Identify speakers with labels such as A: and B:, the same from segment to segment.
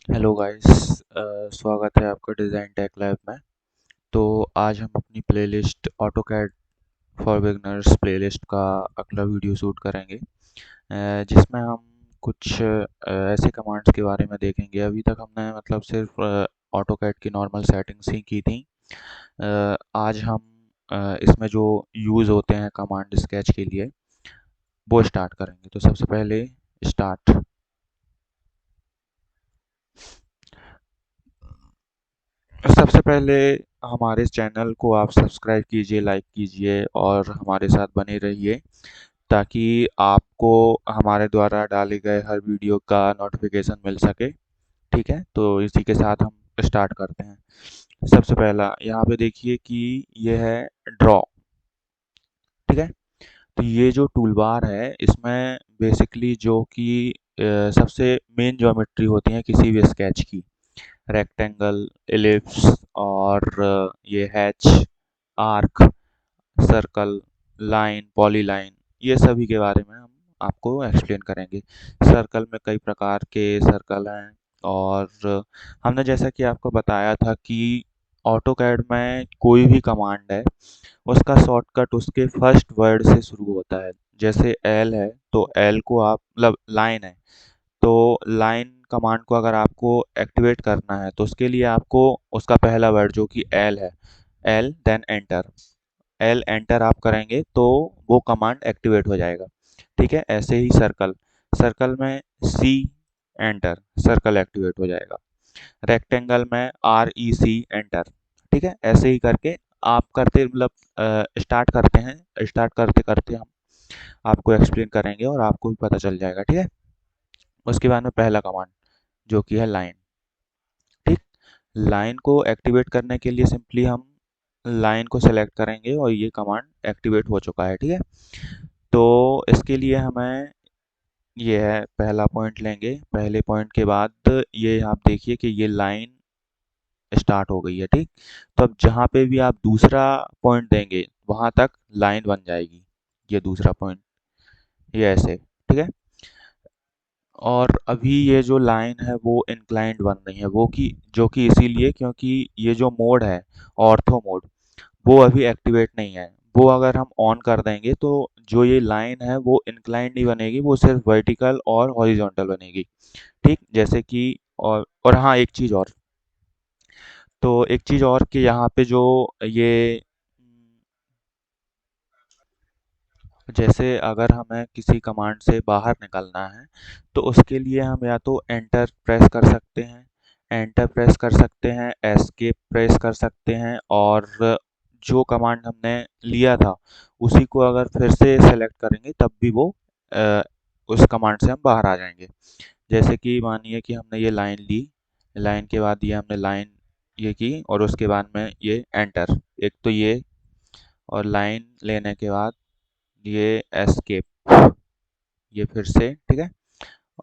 A: Hello guys. स्वागत है आपका डिज़ाइन टेक लैब में। तो आज हम अपनी playlist AutoCAD for beginners playlist का अगला वीडियो शूट करेंगे, जिसमें हम कुछ ऐसे कमांड्स के बारे में देखेंगे। अभी तक हमने मतलब सिर्फ ऑटोकैड की नॉर्मल सेटिंग्स ही की थी। आज हम इसमें जो यूज़ होते हैं कमांड स्केच के लिए वो स्टार्ट करेंगे। तो सबसे पहले स्टार्ट। सबसे पहले हमारे चैनल को आप सब्सक्राइब कीजिए, लाइक कीजिए और हमारे साथ बने रहिए ताकि आपको हमारे द्वारा डाले गए हर वीडियो का नोटिफिकेशन मिल सके। ठीक है, तो इसी के साथ हम स्टार्ट करते हैं। सबसे पहला यहाँ पे देखिए कि ये है ड्रॉ। ठीक है, तो ये जो टूल बार है इसमें बेसिकली जो कि सबसे मेन ज्योमेट्री होती है किसी भी स्केच की, रेक्टेंगल, एलिप्स और ये hatch, arc, circle, line, polyline, ये सभी के बारे में हम आपको एक्सप्लेन करेंगे। सर्कल में कई प्रकार के सर्कल हैं और हमने जैसा कि आपको बताया था कि ऑटोकैड में कोई भी कमांड है उसका शॉर्टकट उसके फर्स्ट वर्ड से शुरू होता है। जैसे एल है तो एल को आप मतलब लाइन है तो लाइन कमांड को अगर आपको एक्टिवेट करना है तो उसके लिए आपको उसका पहला वर्ड जो कि एल है, L then enter, L enter आप करेंगे तो वो कमांड एक्टिवेट हो जाएगा। ठीक है, ऐसे ही सर्कल, सर्कल में सी एंटर, सर्कल एक्टिवेट हो जाएगा। रेक्टेंगल में आर ई सी एंटर। ठीक है, ऐसे ही करके आप करते मतलब स्टार्ट करते हैं, स्टार्ट करते करते हम आपको एक्सप्लेन करेंगे और आपको भी पता चल जाएगा। ठीक है, उसके बाद में पहला कमांड जो कि है लाइन। ठीक, लाइन को एक्टिवेट करने के लिए सिंपली हम लाइन को सेलेक्ट करेंगे और ये कमांड एक्टिवेट हो चुका है। ठीक है, तो इसके लिए हमें ये है पहला पॉइंट लेंगे। पहले पॉइंट के बाद ये आप देखिए कि ये लाइन स्टार्ट हो गई है। ठीक, तो अब जहाँ पे भी आप दूसरा पॉइंट देंगे वहां तक लाइन बन जाएगी। ये दूसरा पॉइंट ये ऐसे। ठीक है, और अभी ये जो लाइन है वो इंक्लाइंड बन रही है, वो कि जो कि इसीलिए क्योंकि ये जो मोड है ऑर्थो मोड वो अभी एक्टिवेट नहीं है। वो अगर हम ऑन कर देंगे तो जो ये लाइन है वो इंक्लाइंड नहीं बनेगी, वो सिर्फ वर्टिकल और हॉरिजॉन्टल बनेगी। ठीक, जैसे कि और हाँ एक चीज़ और, तो एक चीज़ और कि यहाँ पे जो ये जैसे अगर हमें किसी कमांड से बाहर निकलना है तो उसके लिए हम या तो एंटर प्रेस कर सकते हैं, एंटर प्रेस कर सकते हैं, एस्केप प्रेस कर सकते हैं और जो कमांड हमने लिया था उसी को अगर फिर से सेलेक्ट करेंगे तब भी वो अ, उस कमांड से हम बाहर आ जाएंगे। जैसे कि मानिए कि हमने ये लाइन ली, लाइन के बाद ये हमने लाइन ये की और उसके बाद में ये एंटर, एक तो ये, और लाइन लेने के बाद ये एस्केप, ये फिर से। ठीक है,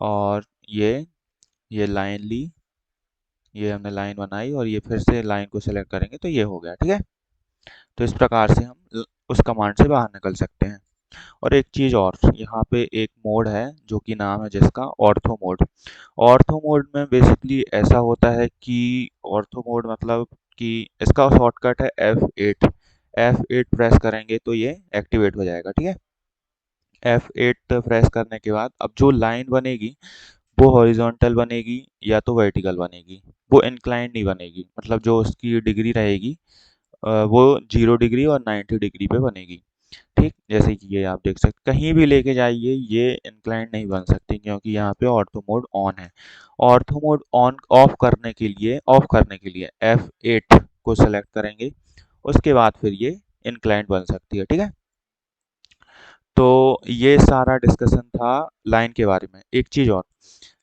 A: और ये लाइन ली, ये हमने लाइन बनाई और ये फिर से लाइन को सेलेक्ट करेंगे तो ये हो गया। ठीक है, तो इस प्रकार से हम उस कमांड से बाहर निकल सकते हैं। और एक चीज़ और, यहाँ पे एक मोड है जो कि नाम है जिसका ऑर्थो मोड। ऑर्थो मोड में बेसिकली ऐसा होता है कि ऑर्थो मोड मतलब कि इसका शॉर्टकट है F8। F8 प्रेस करेंगे तो ये एक्टिवेट हो जाएगा। ठीक है, F8 प्रेस करने के बाद अब जो लाइन बनेगी वो हॉरिजॉन्टल बनेगी या तो वर्टिकल बनेगी, वो इंक्लाइंड नहीं बनेगी। मतलब जो उसकी डिग्री रहेगी वो 0 डिग्री और 90 डिग्री पे बनेगी। ठीक, जैसे कि ये आप देख सकते कहीं भी लेके जाइए ये इंक्लाइंड नहीं बन सकती क्योंकि यहाँ पे ऑर्थो मोड ऑन है। ऑर्थो मोड ऑन ऑफ करने के लिए F8 को सेलेक्ट करेंगे, उसके बाद फिर ये इंक्लाइंड बन सकती है। ठीक है, तो ये सारा डिस्कशन था लाइन के बारे में। एक चीज़ और,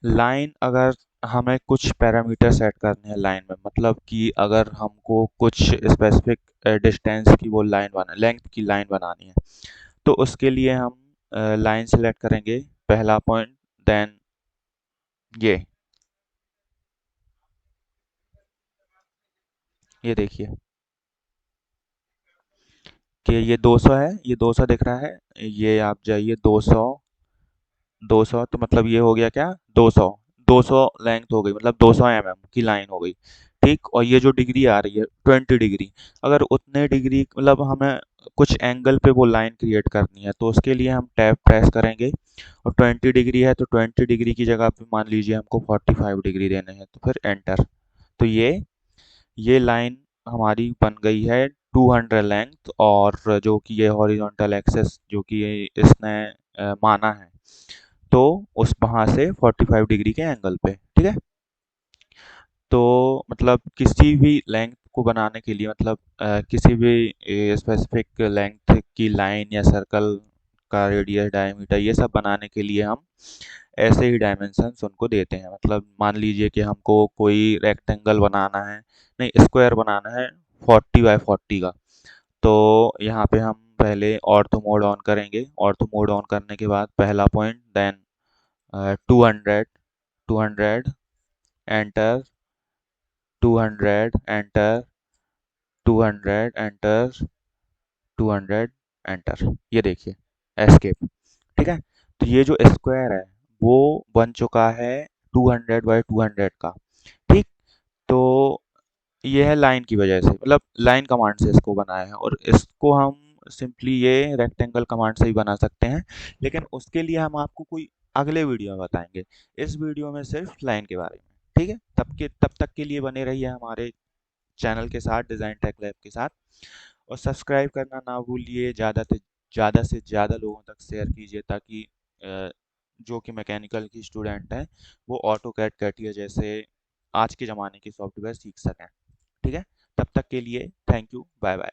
A: लाइन अगर हमें कुछ पैरामीटर सेट करने हैं लाइन में, मतलब कि अगर हमको कुछ स्पेसिफिक डिस्टेंस की वो लाइन बना लेंथ की लाइन बनानी है तो उसके लिए हम लाइन सेलेक्ट करेंगे, पहला पॉइंट, देन ये देखिए कि ये 200 है, ये 200 दिख रहा है। ये आप जाइए 200, 200 तो मतलब ये हो गया क्या 200, 200 लेंथ हो गई, मतलब 200 की लाइन हो गई। ठीक, और ये जो डिग्री आ रही है 20 डिग्री। अगर उतने डिग्री मतलब हमें कुछ एंगल पे वो लाइन क्रिएट करनी है, तो उसके लिए हम टैब प्रेस करेंगे। और 20 डिग्री है तो 20 डिग्री की जगह पे मान लीजिए हमको 45 डिग्री देने हैं, तो फिर एंटर। तो ये लाइन हमारी बन गई है 200 लेंथ, और जो कि ये हॉरिजॉन्टल एक्सेस जो कि इसने माना है, तो उस वहाँ से 45 डिग्री के एंगल पे। ठीक है। तो मतलब किसी भी लेंथ को बनाने के लिए, मतलब किसी भी स्पेसिफिक लेंथ की लाइन या सर्कल का रेडियस, डायमीटर, ये सब बनाने के लिए हम ऐसे ही डायमेंशंस उनको देते हैं। मतलब मान लीजिए कि हमको कोई रेक्टेंगल बनाना है, नहीं स्क्वायर बनाना है 40 बाय 40 का। तो यहाँ पे हम पहले ऑर्थो मोड ऑन करेंगे। ऑर्थो मोड ऑन करने के बाद पहला point, then 200, 200 enter, 200 enter, 200 enter, 200 enter. ये देखिए, एस्केप। ठीक है। तो ये जो स्क्वायर है वो बन चुका है 200 बाय 200 का। ठीक। तो ये है लाइन की वजह से, मतलब लाइन कमांड से इसको बनाया है, और इसको हम सिंपली ये रेक्टेंगल कमांड से ही बना सकते हैं, लेकिन उसके लिए हम आपको कोई अगले वीडियो में बताएंगे। इस वीडियो में सिर्फ लाइन के बारे में। ठीक है। तब तक के लिए बने रहिए हमारे चैनल के साथ, डिज़ाइन टेक लैब के साथ। और सब्सक्राइब करना ना भूलिए, ज़्यादा से ज़्यादा लोगों तक शेयर कीजिए, ताकि अ, जो कि मैकेनिकल की स्टूडेंट हैं वो ऑटो कैड, कैटिया जैसे आज के ज़माने के सॉफ्टवेयर सीख सकें। ठीक है। तब तक के लिए थैंक यू, बाय बाय।